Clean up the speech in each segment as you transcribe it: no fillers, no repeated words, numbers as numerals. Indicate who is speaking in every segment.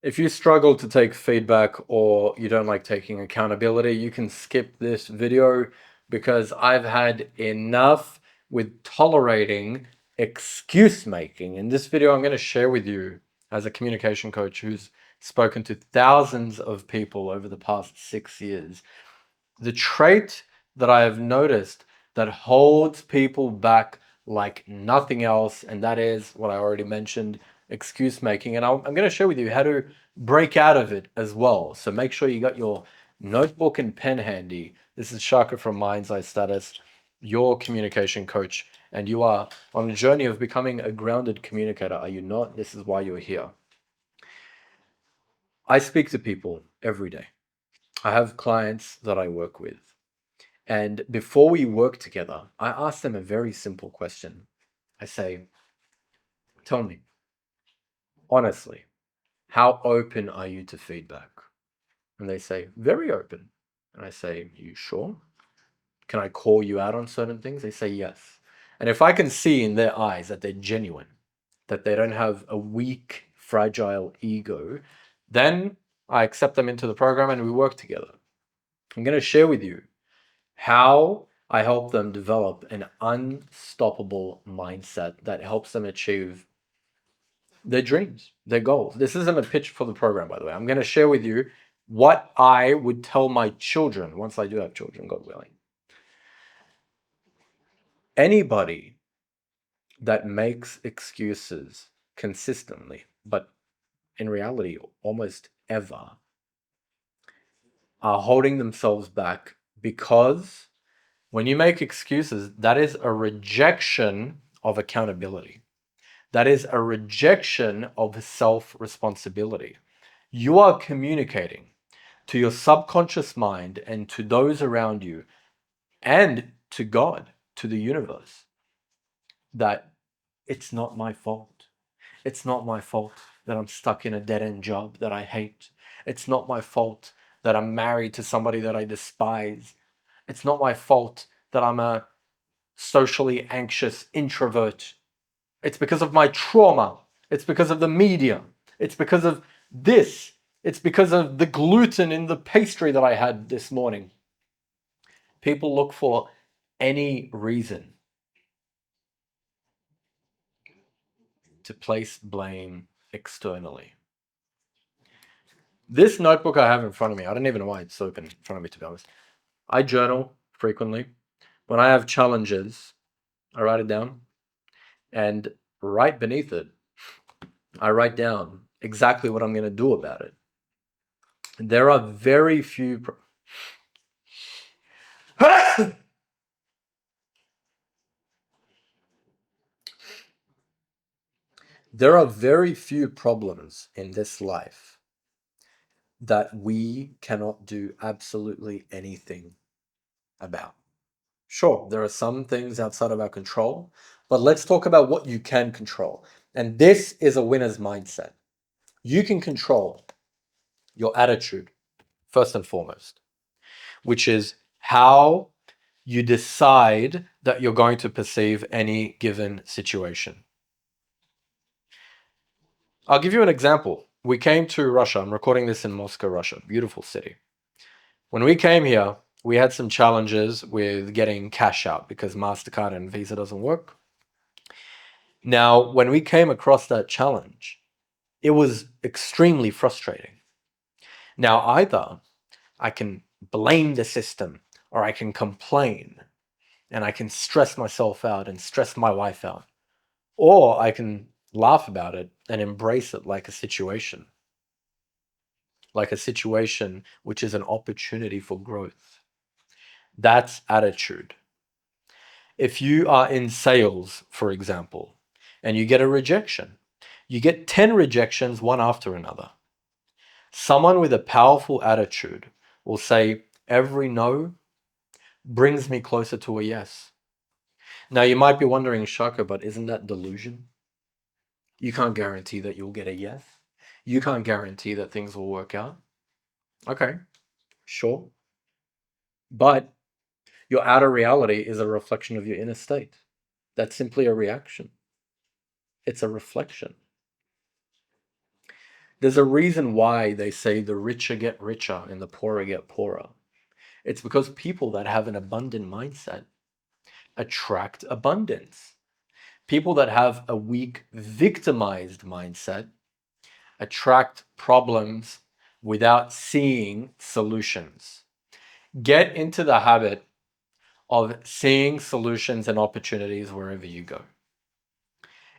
Speaker 1: If you struggle to take feedback or you don't like taking accountability, you can skip this video because I've had enough with tolerating excuse making. In this video, I'm going to share with you, as a communication coach who's spoken to thousands of people over the past 6 years, the trait that I have noticed that holds people back like nothing else, and that is what I already mentioned, excuse making. And I'm going to share with you how to break out of it as well. So make sure you got your notebook and pen handy. This is Shaka from Mind's Eye Status, your communication coach, and you are on a journey of becoming a grounded communicator. Are you not? This is why you're here. I speak to people every day. I have clients that I work with. And before we work together, I ask them a very simple question. I say, tell me, honestly, how open are you to feedback? And they say, very open. And I say, you sure? Can I call you out on certain things? They say, yes. And if I can see in their eyes that they're genuine, that they don't have a weak, fragile ego, then I accept them into the program and we work together. I'm going to share with you how I help them develop an unstoppable mindset that helps them achieve their dreams, their goals. This isn't a pitch for the program, by the way. I'm going to share with you what I would tell my children once I do have children, God willing. Anybody that makes excuses consistently, but in reality, almost ever, are holding themselves back because when you make excuses, that is a rejection of accountability. That is a rejection of self-responsibility. You are communicating to your subconscious mind and to those around you and to God, to the universe, that it's not my fault. It's not my fault that I'm stuck in a dead-end job that I hate. It's not my fault that I'm married to somebody that I despise. It's not my fault that I'm a socially anxious introvert. It's because of my trauma. It's because of the media. It's because of this. It's because of the gluten in the pastry that I had this morning. People look for any reason to place blame externally. This notebook I have in front of me, I don't even know why it's open in front of me, to be honest. I journal frequently. When I have challenges, I write it down. And right beneath it, I write down exactly what I'm going to do about it. There are very few. There are very few problems in this life that we cannot do absolutely anything about. Sure, there are some things outside of our control, but let's talk about what you can control. And this is a winner's mindset. You can control your attitude, first and foremost, which is how you decide that you're going to perceive any given situation. I'll give you an example. We came to Russia. I'm recording this in Moscow, Russia. Beautiful city. When we came here, we had some challenges with getting cash out because MasterCard and Visa doesn't work. Now, when we came across that challenge, it was extremely frustrating. Now, either I can blame the system or I can complain and I can stress myself out and stress my wife out, or I can laugh about it and embrace it like a situation which is an opportunity for growth. That's attitude. If you are in sales, for example, and you get a rejection, you get 10 rejections one after another. Someone with a powerful attitude will say, every no brings me closer to a yes. Now, you might be wondering, Shaka, but isn't that delusion? You can't guarantee that you'll get a yes. You can't guarantee that things will work out. Okay, sure. But your outer reality is a reflection of your inner state. That's simply a reaction. It's a reflection. There's a reason why they say the richer get richer and the poorer get poorer. It's because people that have an abundant mindset attract abundance. People that have a weak, victimized mindset attract problems without seeing solutions. Get into the habit of seeing solutions and opportunities wherever you go.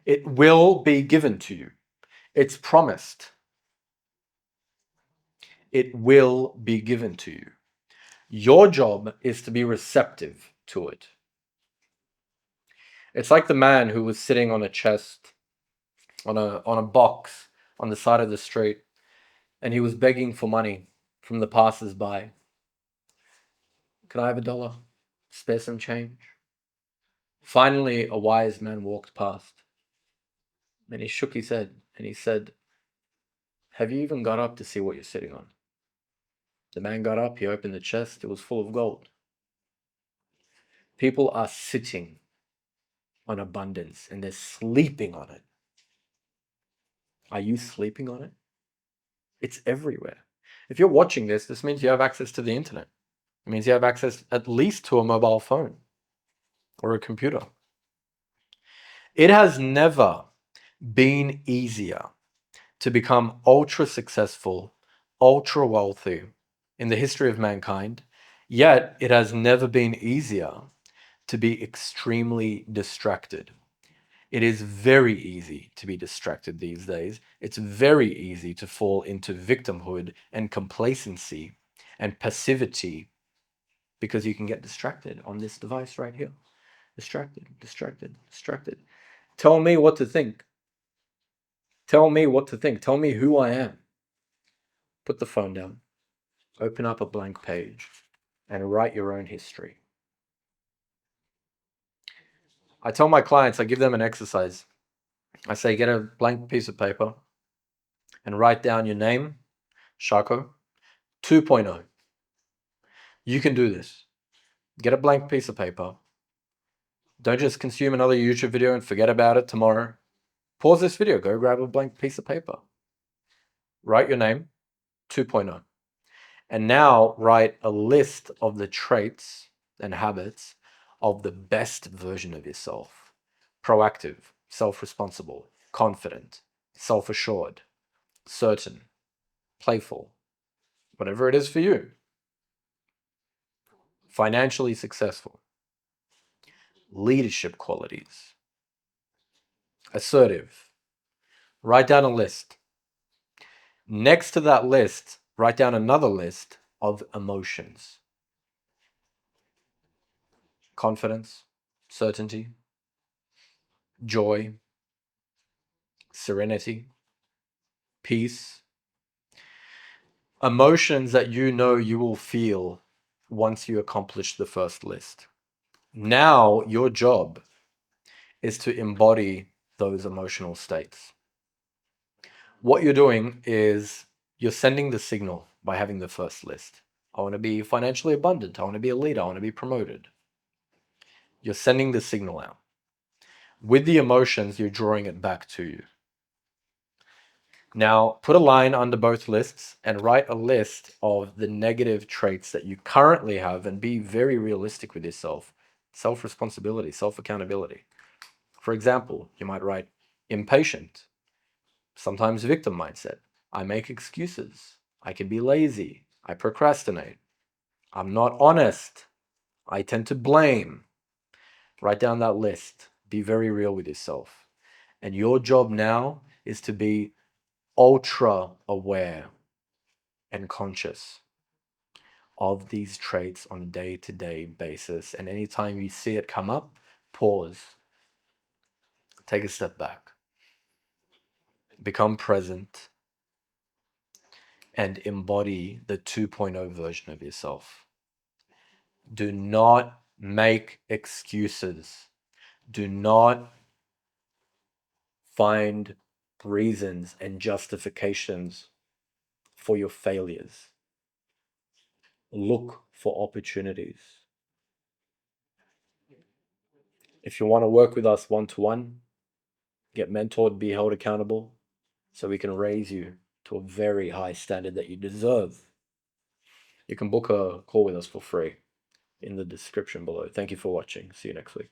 Speaker 1: It will be given to you. It's promised. It will be given to you. Your job is to be receptive to it. It's like the man who was sitting on a chest, on a box on the side of the street, and he was begging for money from the passers-by. Can I have $1? Spare some change? Finally, a wise man walked past, and he shook his head, and he said, have you even got up to see what you're sitting on? The man got up, he opened the chest, it was full of gold. People are sitting on abundance, and they're sleeping on it. Are you sleeping on it? It's everywhere. If you're watching this, this means you have access to the internet. It means you have access at least to a mobile phone or a computer. It has never been easier to become ultra successful, ultra wealthy in the history of mankind, yet it has never been easier to be extremely distracted. It is very easy to be distracted these days. It's very easy to fall into victimhood and complacency and passivity because you can get distracted on this device right here. Distracted, distracted, distracted. Tell me what to think. Tell me what to think. Tell me who I am. Put the phone down. Open up a blank page and write your own history. I tell my clients, I give them an exercise. I say, get a blank piece of paper and write down your name, Shako 2.0. You can do this. Get a blank piece of paper. Don't just consume another YouTube video and forget about it tomorrow. Pause this video, go grab a blank piece of paper. Write your name, 2.0. And now write a list of the traits and habits of the best version of yourself. Proactive, self-responsible, confident, self-assured, certain, playful, whatever it is for you. Financially successful, leadership qualities, assertive. Write down a list. Next to that list, write down another list of emotions. Confidence, certainty, joy, serenity, peace. Emotions that you know you will feel once you accomplish the first list. Now your job is to embody those emotional states. What you're doing is you're sending the signal by having the first list. I want to be financially abundant. I want to be a leader. I want to be promoted. You're sending the signal out. With the emotions, you're drawing it back to you. Now, put a line under both lists and write a list of the negative traits that you currently have and be very realistic with yourself. Self-responsibility, self-accountability. For example, you might write impatient, sometimes victim mindset. I make excuses. I can be lazy. I procrastinate. I'm not honest. I tend to blame. Write down that list. Be very real with yourself. And your job now is to be ultra aware and conscious of these traits on a day-to-day basis. And anytime you see it come up, pause. Take a step back. Become present and embody the 2.0 version of yourself. Do not make excuses. Do not find reasons and justifications for your failures. Look for opportunities. If you want to work with us one-to-one, get mentored, be held accountable, so we can raise you to a very high standard that you deserve, you can book a call with us for free in the description below. Thank you for watching. See you next week.